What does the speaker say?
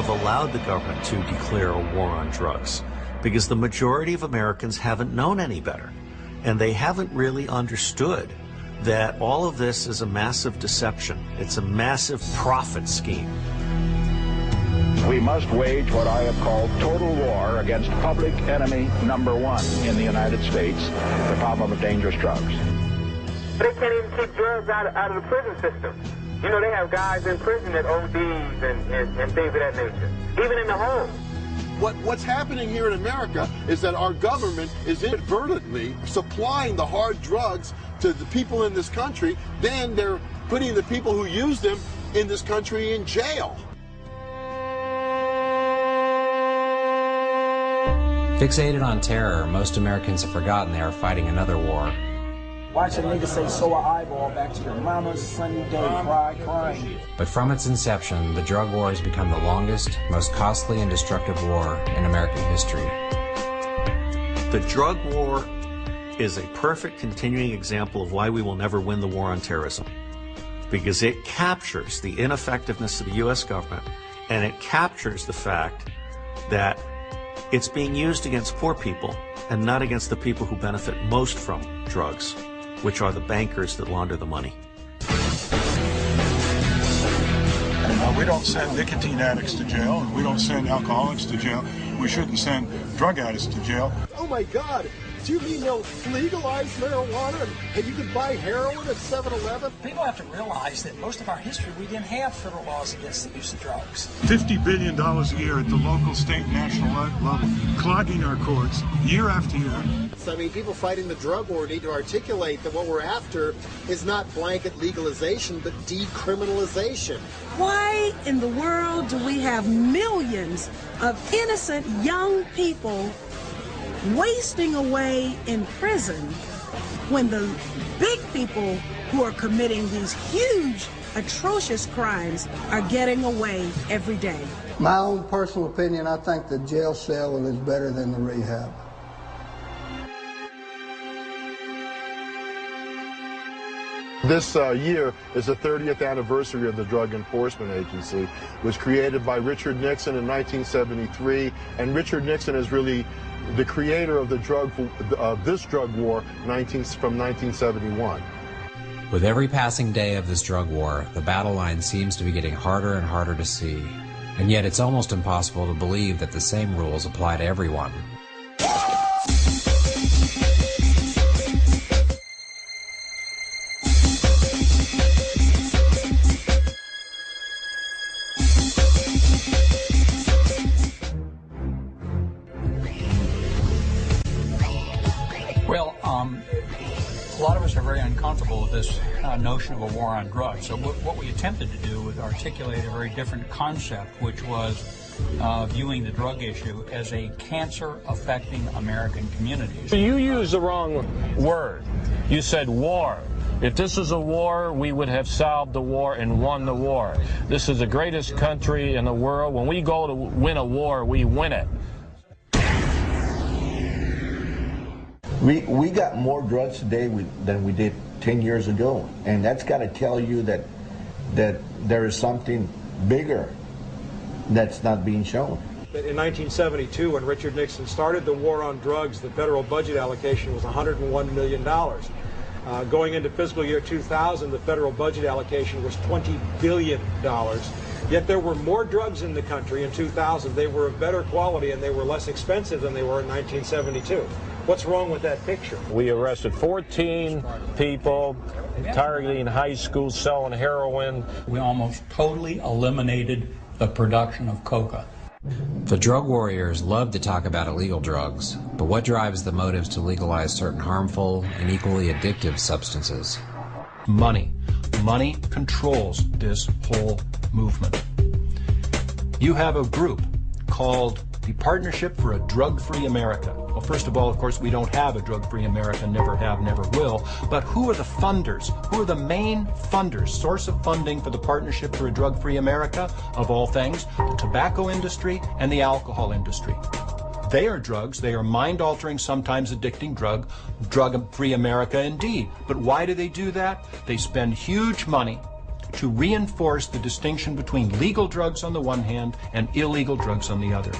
have allowed the government to declare a war on drugs, because the majority of Americans haven't known any better. And they haven't really understood that all of this is a massive deception. It's a massive profit scheme. We must wage what I have called total war against public enemy number one in the United States, the problem of dangerous drugs. They can't even keep drugs out of the prison system. You know, they have guys in prison that ODs and things of that nature, even in the home. What's happening here in America is that our government is inadvertently supplying the hard drugs to the people in this country. Then they're putting the people who use them in this country in jail. Fixated on terror, most Americans have forgotten they are fighting another war. Watch a nigga say, "Sew an eyeball back to your mama's sunny day, crying." But from its inception, the drug war has become the longest, most costly and destructive war in American history. The drug war is a perfect continuing example of why we will never win the war on terrorism, because it captures the ineffectiveness of the U.S. government, and it captures the fact that it's being used against poor people and not against the people who benefit most from drugs, which are the bankers that launder the money. We don't send nicotine addicts to jail, and we don't send alcoholics to jail. We shouldn't send drug addicts to jail. Oh my God, do you mean they'll legalize marijuana and you can buy heroin at 7-Eleven? People have to realize that most of our history, we didn't have federal laws against the use of drugs. $50 billion a year at the local, state, and national level, clogging our courts year after year. I mean, people fighting the drug war need to articulate that what we're after is not blanket legalization, but decriminalization. Why in the world do we have millions of innocent young people wasting away in prison when the big people who are committing these huge, atrocious crimes are getting away every day? My own personal opinion, I think the jail cell is better than the rehab. This year is the 30th anniversary of the Drug Enforcement Agency. It was created by Richard Nixon in 1973, and Richard Nixon is really the creator of this drug war from 1971. With every passing day of this drug war, the battle line seems to be getting harder and harder to see. And yet it's almost impossible to believe that the same rules apply to everyone. A lot of us are very uncomfortable with this notion of a war on drugs. So what we attempted to do was articulate a very different concept, which was viewing the drug issue as a cancer affecting American communities. You used the wrong word. You said war. If this was a war, we would have solved the war and won the war. This is the greatest country in the world. When we go to win a war, we win it. We got more drugs today than we did 10 years ago, and that's got to tell you that there is something bigger that's not being shown. In 1972, when Richard Nixon started the war on drugs, the federal budget allocation was $101 million. Going into fiscal year 2000, the federal budget allocation was $20 billion. Yet there were more drugs in the country in 2000. They were of better quality and they were less expensive than they were in 1972. What's wrong with that picture? We arrested 14 people targeting high schools selling heroin. We almost totally eliminated the production of coca. The drug warriors love to talk about illegal drugs, but what drives the motives to legalize certain harmful and equally addictive substances? Money. Money controls this whole movement. You have a group called the Partnership for a Drug-Free America. Well, first of all, of course, we don't have a drug-free America, never have, never will. But who are the funders? Who are the main funders, source of funding for the Partnership for a Drug-Free America? Of all things, the tobacco industry and the alcohol industry. They are drugs. They are mind-altering, sometimes addicting drug-free America indeed. But why do they do that? They spend huge money to reinforce the distinction between legal drugs on the one hand and illegal drugs on the other.